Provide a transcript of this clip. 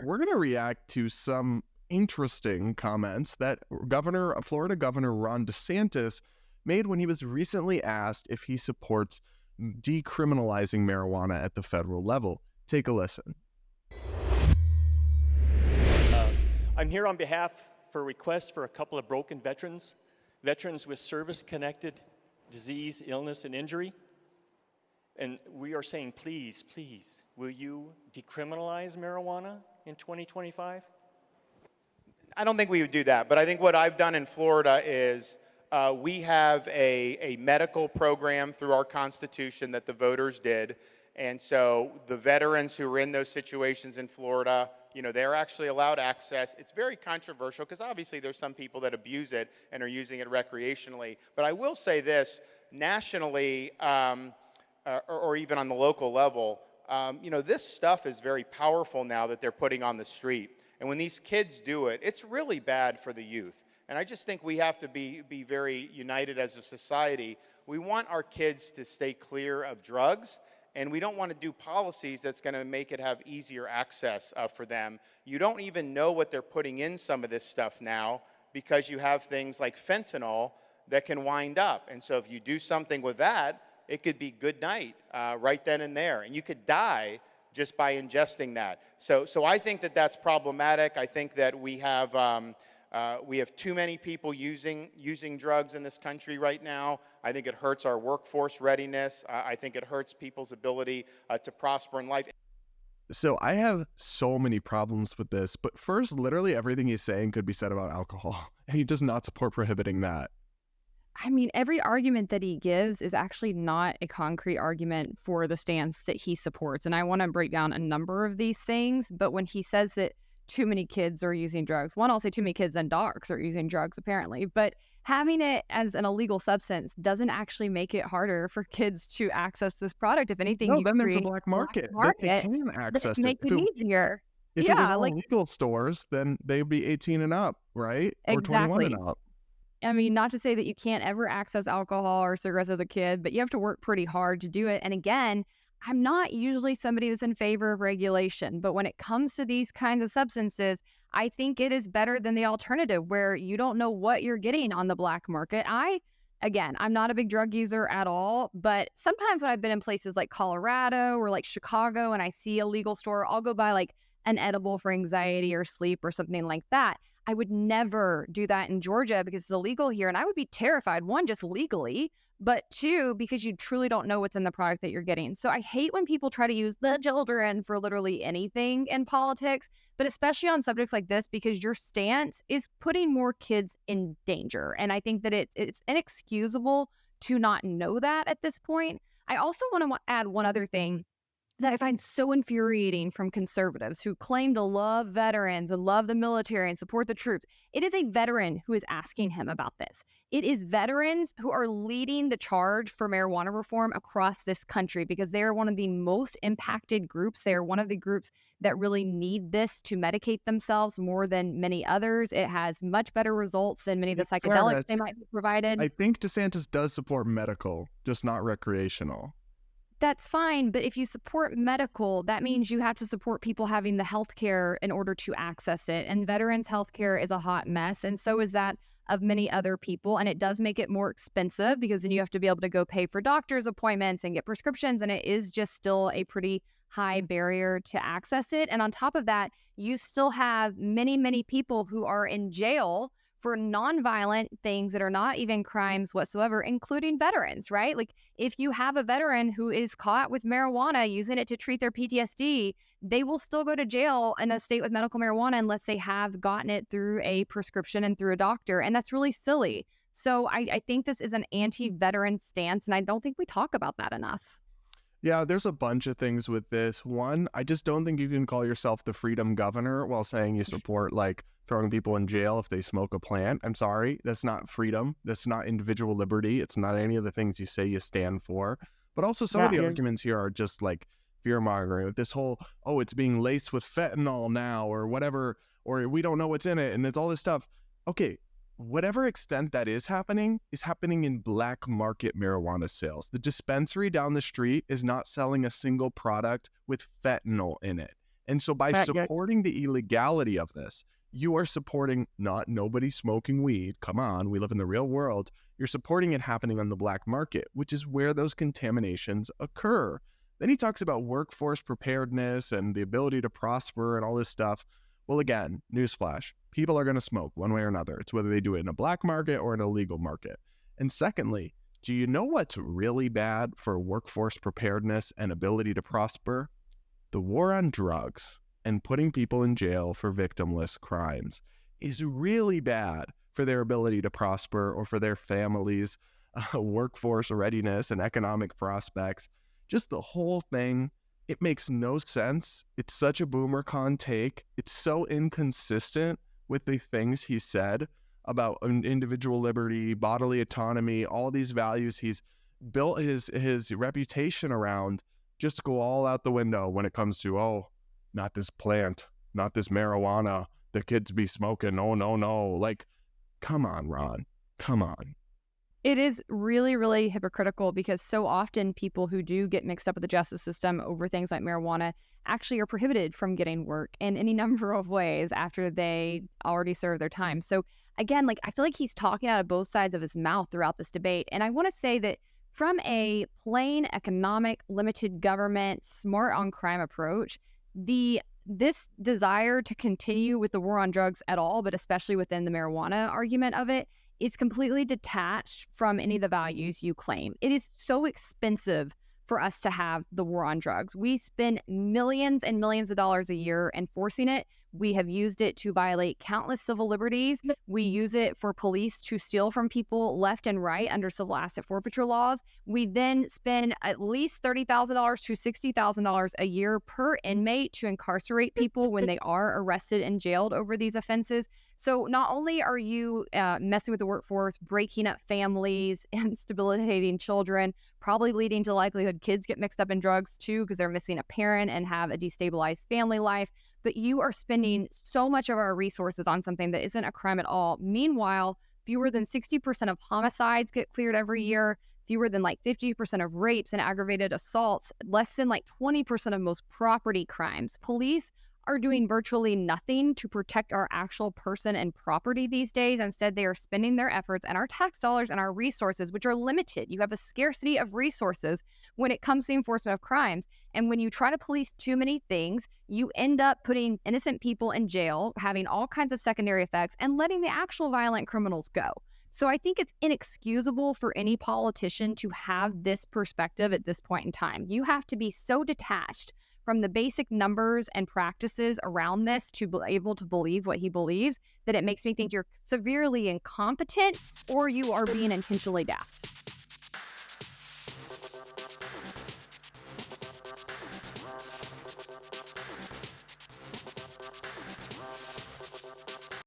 We're going to react to some interesting comments that Florida Governor Ron DeSantis made when he was recently asked if he supports decriminalizing marijuana at the federal level. Take a listen. I'm here on behalf for a request for a couple of broken veterans with service-connected disease, illness, and injury. And we are saying, please, please, will you decriminalize marijuana in 2025? I don't think we would do that, but I think what I've done in Florida is we have a medical program through our Constitution that the voters did. And so the veterans who are in those situations in Florida, you know, they're actually allowed access. It's very controversial because obviously there's some people that abuse it and are using it recreationally. But I will say this, nationally, or even on the local level, you know, this stuff is very powerful now that they're putting on the street. And when these kids do it, it's really bad for the youth. And I just think we have to be very united as a society. We want our kids to stay clear of drugs, and we don't want to do policies that's going to make it have easier access for them. You don't even know what they're putting in some of this stuff now because you have things like fentanyl that can wind up. And so if you do something with that, it could be good night right then and there. And you could die just by ingesting that. So I think that that's problematic. I think that we have too many people using drugs in this country right now. I think it hurts our workforce readiness. I think it hurts people's ability to prosper in life. So I have so many problems with this, but first, literally everything he's saying could be said about alcohol, and he does not support prohibiting that. I mean, every argument that he gives is actually not a concrete argument for the stance that he supports. And I want to break down a number of these things. But when he says that too many kids are using drugs, one, I'll say too many kids and dogs are using drugs, apparently. But having it as an illegal substance doesn't actually make it harder for kids to access this product. If anything, no, then there's a black market that they can access it. Makes it easier. If it was all legal stores, then they'd be 18 and up, right? Exactly. Or 21 and up. I mean, not to say that you can't ever access alcohol or cigarettes as a kid, but you have to work pretty hard to do it. And again, I'm not usually somebody that's in favor of regulation, but when it comes to these kinds of substances, I think it is better than the alternative where you don't know what you're getting on the black market. Again, I'm not a big drug user at all, but sometimes when I've been in places like Colorado or like Chicago and I see a legal store, I'll go buy like an edible for anxiety or sleep or something like that. I would never do that in Georgia because it's illegal here. And I would be terrified, one, just legally, but two, because you truly don't know what's in the product that you're getting. So I hate when people try to use the children for literally anything in politics, but especially on subjects like this, because your stance is putting more kids in danger. And I think that it's inexcusable to not know that at this point. I also want to add one other thing that I find so infuriating from conservatives who claim to love veterans and love the military and support the troops. It is a veteran who is asking him about this. It is veterans who are leading the charge for marijuana reform across this country because they are one of the most impacted groups. They are one of the groups that really need this to medicate themselves more than many others. It has much better results than many of the psychedelics they might be provided. I think DeSantis does support medical, just not recreational. That's fine, but if you support medical, that means you have to support people having the health care in order to access it. And veterans' health care is a hot mess, and so is that of many other people. And it does make it more expensive because then you have to be able to go pay for doctor's appointments and get prescriptions, and it is just still a pretty high barrier to access it. And on top of that, you still have many, many people who are in jail for nonviolent things that are not even crimes whatsoever, including veterans, right? Like if you have a veteran who is caught with marijuana using it to treat their PTSD, they will still go to jail in a state with medical marijuana unless they have gotten it through a prescription and through a doctor. And that's really silly. So I think this is an anti-veteran stance, and I don't think we talk about that enough. Yeah, there's a bunch of things with this. One, I just don't think you can call yourself the freedom governor while saying you support like throwing people in jail if they smoke a plant. I'm sorry, that's not freedom. That's not individual liberty. It's not any of the things you say you stand for. But also some of the arguments here are just like fear-mongering with this whole, oh, it's being laced with fentanyl now or whatever, or we don't know what's in it and it's all this stuff. Okay, whatever extent that is happening in black market marijuana sales. The dispensary down the street is not selling a single product with fentanyl in it. And so by supporting the illegality of this, you are supporting not nobody smoking weed. Come on, we live in the real world. You're supporting it happening on the black market, which is where those contaminations occur. Then he talks about workforce preparedness and the ability to prosper and all this stuff. Well, again, newsflash, people are going to smoke one way or another. It's whether they do it in a black market or in a legal market. And secondly, do you know what's really bad for workforce preparedness and ability to prosper? The war on drugs and putting people in jail for victimless crimes is really bad for their ability to prosper or for their families' workforce readiness and economic prospects. Just the whole thing, it makes no sense. It's such a boomer-con take. It's so inconsistent with the things he said about individual liberty, bodily autonomy, all these values he's built his reputation around just go all out the window when it comes to, oh, not this plant, not this marijuana, the kids be smoking, oh, no. Like, come on, Ron, come on. It is really, really hypocritical because so often people who do get mixed up with the justice system over things like marijuana actually are prohibited from getting work in any number of ways after they already serve their time. So again, like I feel like he's talking out of both sides of his mouth throughout this debate. And I want to say that from a plain economic, limited government, smart on crime approach, this desire to continue with the war on drugs at all, but especially within the marijuana argument of it, is completely detached from any of the values you claim. It is so expensive for us to have the war on drugs. We spend millions and millions of dollars a year enforcing it. We have used it to violate countless civil liberties. We use it for police to steal from people left and right under civil asset forfeiture laws. We then spend at least $30,000 to $60,000 a year per inmate to incarcerate people when they are arrested and jailed over these offenses. So not only are you messing with the workforce, breaking up families, instabilitating children, probably leading to likelihood kids get mixed up in drugs too because they're missing a parent and have a destabilized family life, but you are spending so much of our resources on something that isn't a crime at all. Meanwhile, fewer than 60% of homicides get cleared every year, fewer than like 50% of rapes and aggravated assaults, less than like 20% of most property crimes. Police are doing virtually nothing to protect our actual person and property these days. Instead, they are spending their efforts and our tax dollars and our resources, which are limited. You have a scarcity of resources when it comes to the enforcement of crimes. And when you try to police too many things, you end up putting innocent people in jail, having all kinds of secondary effects, and letting the actual violent criminals go. So I think it's inexcusable for any politician to have this perspective at this point in time. You have to be so detached from the basic numbers and practices around this to be able to believe what he believes that it makes me think you're severely incompetent or you are being intentionally daft.